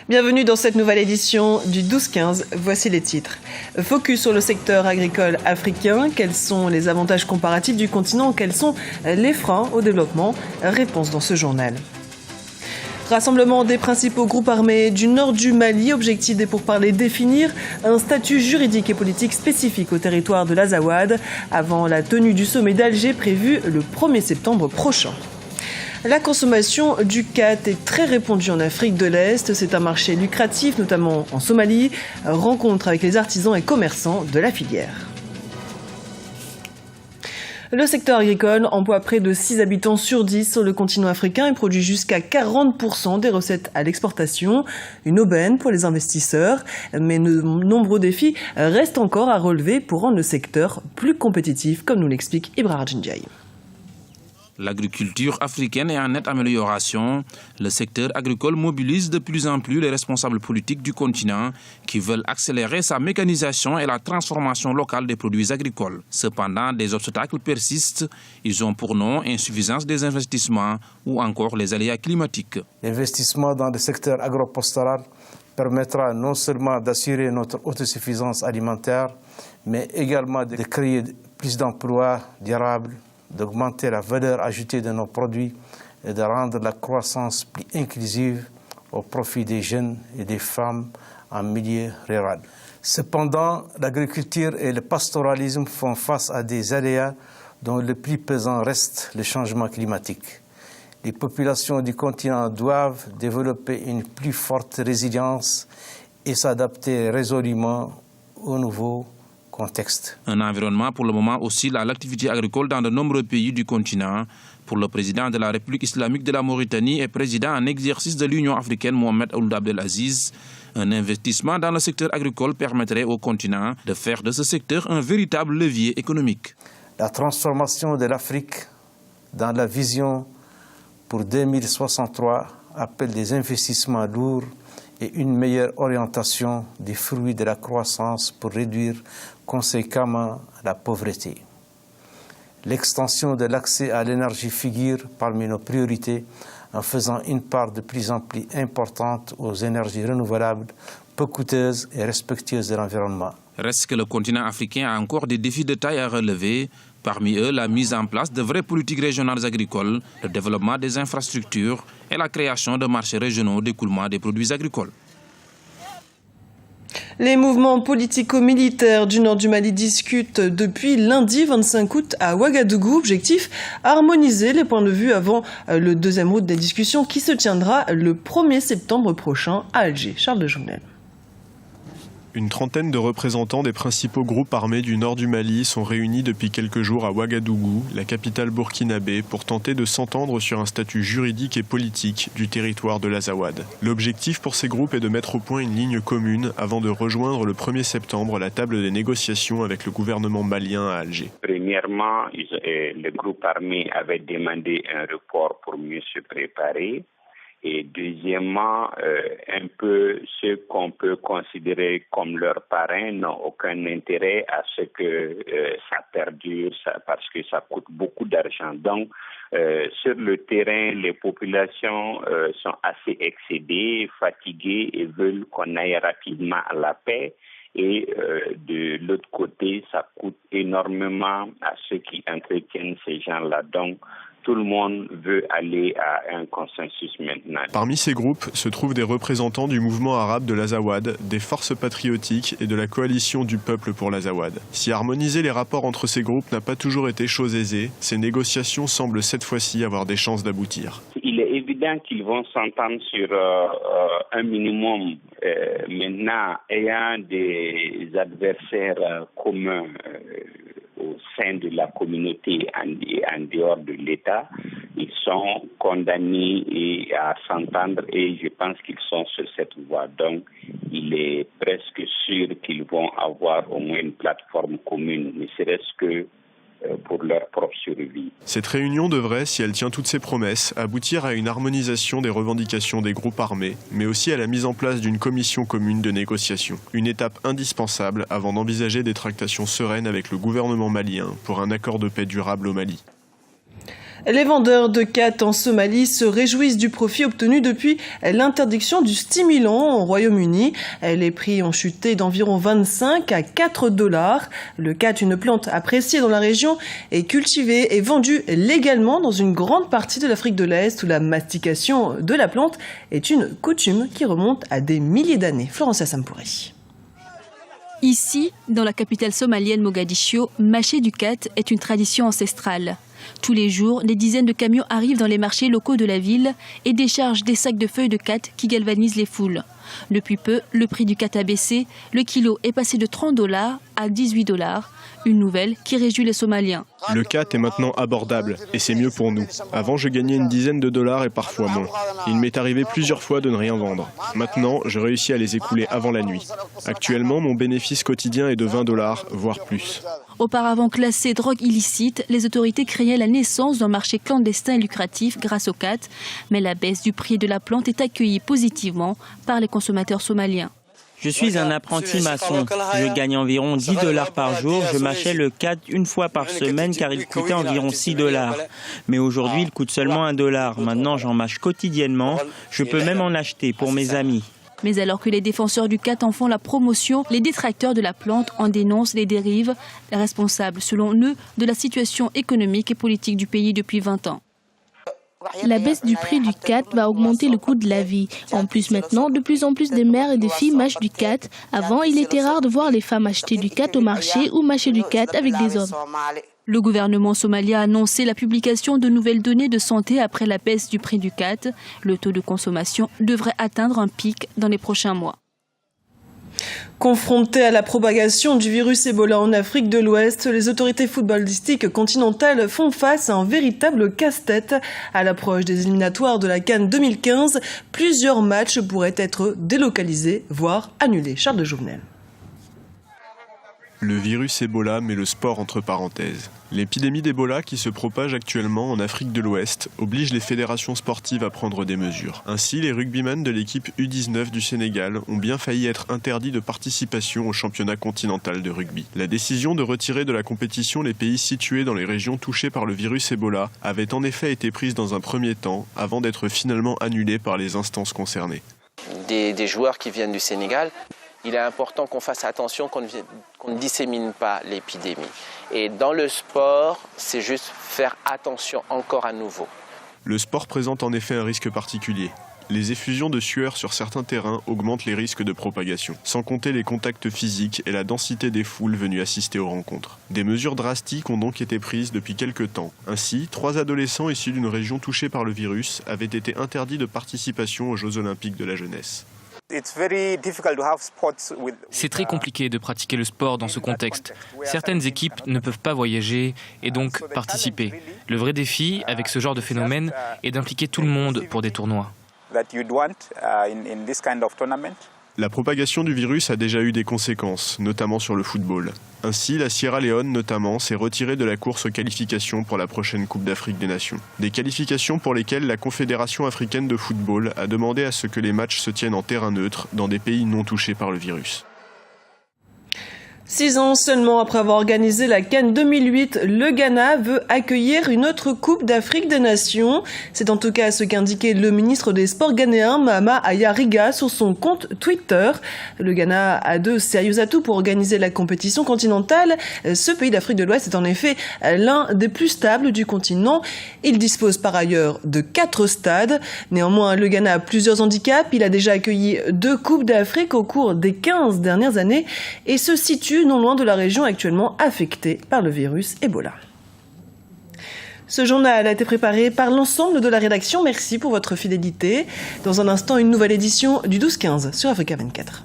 Bienvenue dans cette nouvelle édition du 12-15. Voici les titres. Focus sur le secteur agricole africain. Quels sont les avantages comparatifs du continent? Quels sont les freins au développement? Réponse dans ce journal. Rassemblement des principaux groupes armés du nord du Mali. Objectif des pourparlers définir un statut juridique et politique spécifique au territoire de l'Azawad avant la tenue du sommet d'Alger prévu le 1er septembre prochain. La consommation du khat est très répandue en Afrique de l'Est. C'est un marché lucratif, notamment en Somalie. Rencontre avec les artisans et commerçants de la filière. Le secteur agricole emploie près de 6 habitants sur 10 sur le continent africain et produit jusqu'à 40% des recettes à l'exportation. Une aubaine pour les investisseurs, mais de nombreux défis restent encore à relever pour rendre le secteur plus compétitif, comme nous l'explique Ibrahim Djindjaï. L'agriculture africaine est en nette amélioration. Le secteur agricole mobilise de plus en plus les responsables politiques du continent qui veulent accélérer sa mécanisation et la transformation locale des produits agricoles. Cependant, des obstacles persistent. Ils ont pour nom insuffisance des investissements ou encore les aléas climatiques. L'investissement dans le secteur agropastoral permettra non seulement d'assurer notre autosuffisance alimentaire, mais également de créer plus d'emplois durables, d'augmenter la valeur ajoutée de nos produits et de rendre la croissance plus inclusive au profit des jeunes et des femmes en milieu rural. Cependant, l'agriculture et le pastoralisme font face à des aléas dont le plus pesant reste le changement climatique. Les populations du continent doivent développer une plus forte résilience et s'adapter résolument aux nouveaux contexte. Un environnement pour le moment hostile à l'activité agricole dans de nombreux pays du continent. Pour le président de la République islamique de la Mauritanie et président en exercice de l'Union africaine, Mohamed Ould Abdelaziz, un investissement dans le secteur agricole permettrait au continent de faire de ce secteur un véritable levier économique. La transformation de l'Afrique dans la vision pour 2063 appelle des investissements lourds et une meilleure orientation des fruits de la croissance pour réduire conséquemment la pauvreté. L'extension de l'accès à l'énergie figure parmi nos priorités en faisant une part de plus en plus importante aux énergies renouvelables, peu coûteuses et respectueuses de l'environnement. Reste que le continent africain a encore des défis de taille à relever. Parmi eux, la mise en place de vraies politiques régionales agricoles, le développement des infrastructures et la création de marchés régionaux d'écoulement des produits agricoles. Les mouvements politico-militaires du nord du Mali discutent depuis lundi 25 août à Ouagadougou. Objectif, harmoniser les points de vue avant le deuxième round des discussions qui se tiendra le 1er septembre prochain à Alger. Charles de Journel. Une trentaine de représentants des principaux groupes armés du nord du Mali sont réunis depuis quelques jours à Ouagadougou, la capitale burkinabé, pour tenter de s'entendre sur un statut juridique et politique du territoire de l'Azawad. L'objectif pour ces groupes est de mettre au point une ligne commune avant de rejoindre le 1er septembre la table des négociations avec le gouvernement malien à Alger. Premièrement, le groupe armé avait demandé un report pour mieux se préparer. Et deuxièmement, un peu ceux qu'on peut considérer comme leurs parrains n'ont aucun intérêt à ce que ça perdure parce que ça coûte beaucoup d'argent. Donc, sur le terrain, les populations sont assez excédées, fatiguées et veulent qu'on aille rapidement à la paix. Et de l'autre côté, ça coûte énormément à ceux qui entretiennent ces gens-là. Donc, tout le monde veut aller à un consensus maintenant. Parmi ces groupes se trouvent des représentants du mouvement arabe de l'Azawad, des forces patriotiques et de la coalition du peuple pour l'Azawad. Si harmoniser les rapports entre ces groupes n'a pas toujours été chose aisée, ces négociations semblent cette fois-ci avoir des chances d'aboutir. Il est évident qu'ils vont s'entendre sur un minimum. Maintenant, ayant des adversaires communs au sein de la communauté en dehors de l'État, ils sont condamnés à s'entendre et je pense qu'ils sont sur cette voie. Donc, il est presque sûr qu'ils vont avoir au moins une plateforme commune, ne serait-ce que pour leur propre survie. Cette réunion devrait, si elle tient toutes ses promesses, aboutir à une harmonisation des revendications des groupes armés, mais aussi à la mise en place d'une commission commune de négociation. Une étape indispensable avant d'envisager des tractations sereines avec le gouvernement malien pour un accord de paix durable au Mali. Les vendeurs de khat en Somalie se réjouissent du profit obtenu depuis l'interdiction du stimulant au Royaume-Uni. Les prix ont chuté d'environ 25 à 4 $. Le khat, une plante appréciée dans la région, est cultivée et vendue légalement dans une grande partie de l'Afrique de l'Est où la mastication de la plante est une coutume qui remonte à des milliers d'années. Florence Assampouri. Ici, dans la capitale somalienne Mogadiscio, mâcher du khat est une tradition ancestrale. Tous les jours, des dizaines de camions arrivent dans les marchés locaux de la ville et déchargent des sacs de feuilles de khat qui galvanisent les foules. Depuis peu, le prix du khat a baissé. Le kilo est passé de 30 $ à 18 $. Une nouvelle qui réjouit les Somaliens. Le khat est maintenant abordable et c'est mieux pour nous. Avant, je gagnais une dizaine de dollars et parfois moins. Il m'est arrivé plusieurs fois de ne rien vendre. Maintenant, je réussis à les écouler avant la nuit. Actuellement, mon bénéfice quotidien est de 20 $, voire plus. Auparavant classé drogue illicite, les autorités craignaient la naissance d'un marché clandestin et lucratif grâce au khat. Mais la baisse du prix de la plante est accueillie positivement par les consommateurs somaliens. Je suis un apprenti maçon. Je gagne environ 10 $ par jour. Je mâchais le khat une fois par semaine car il coûtait environ 6 $. Mais aujourd'hui, il coûte seulement 1 $. Maintenant, j'en mâche quotidiennement. Je peux même en acheter pour mes amis. Mais alors que les défenseurs du khat en font la promotion, les détracteurs de la plante en dénoncent les dérives, responsables, selon eux, de la situation économique et politique du pays depuis 20 ans. La baisse du prix du khat va augmenter le coût de la vie. En plus maintenant, de plus en plus de mères et de filles mâchent du khat. Avant, il était rare de voir les femmes acheter du khat au marché ou mâcher du khat avec des hommes. Le gouvernement somalien a annoncé la publication de nouvelles données de santé après la baisse du prix du khat. Le taux de consommation devrait atteindre un pic dans les prochains mois. Confrontées à la propagation du virus Ebola en Afrique de l'Ouest, les autorités footballistiques continentales font face à un véritable casse-tête. À l'approche des éliminatoires de la CAN 2015, plusieurs matchs pourraient être délocalisés, voire annulés. Charles de Jouvenel. Le virus Ebola met le sport entre parenthèses. L'épidémie d'Ebola qui se propage actuellement en Afrique de l'Ouest oblige les fédérations sportives à prendre des mesures. Ainsi, les rugbymen de l'équipe U19 du Sénégal ont bien failli être interdits de participation au championnat continental de rugby. La décision de retirer de la compétition les pays situés dans les régions touchées par le virus Ebola avait en effet été prise dans un premier temps avant d'être finalement annulée par les instances concernées. Des joueurs qui viennent du Sénégal, il est important qu'on fasse attention, qu'on ne dissémine pas l'épidémie. Et dans le sport, c'est juste faire attention encore à nouveau. Le sport présente en effet un risque particulier. Les effusions de sueur sur certains terrains augmentent les risques de propagation, sans compter les contacts physiques et la densité des foules venues assister aux rencontres. Des mesures drastiques ont donc été prises depuis quelques temps. Ainsi, 3 adolescents issus d'une région touchée par le virus avaient été interdits de participation aux Jeux Olympiques de la jeunesse. C'est très compliqué de pratiquer le sport dans ce contexte. Certaines équipes ne peuvent pas voyager et donc participer. Le vrai défi avec ce genre de phénomène est d'impliquer tout le monde pour des tournois. La propagation du virus a déjà eu des conséquences, notamment sur le football. Ainsi, la Sierra Leone, notamment, s'est retirée de la course aux qualifications pour la prochaine Coupe d'Afrique des Nations. Des qualifications pour lesquelles la Confédération africaine de football a demandé à ce que les matchs se tiennent en terrain neutre dans des pays non touchés par le virus. 6 ans seulement après avoir organisé la CAN 2008, le Ghana veut accueillir une autre Coupe d'Afrique des Nations. C'est en tout cas ce qu'indiquait le ministre des Sports ghanéen, Mahama Ayariga, sur son compte Twitter. Le Ghana a de sérieux atouts pour organiser la compétition continentale. Ce pays d'Afrique de l'Ouest est en effet l'un des plus stables du continent. Il dispose par ailleurs de 4 stades. Néanmoins, le Ghana a plusieurs handicaps. Il a déjà accueilli 2 Coupes d'Afrique au cours des 15 dernières années et se situe non loin de la région actuellement affectée par le virus Ebola. Ce journal a été préparé par l'ensemble de la rédaction. Merci pour votre fidélité. Dans un instant, une nouvelle édition du 12-15 sur Africa 24.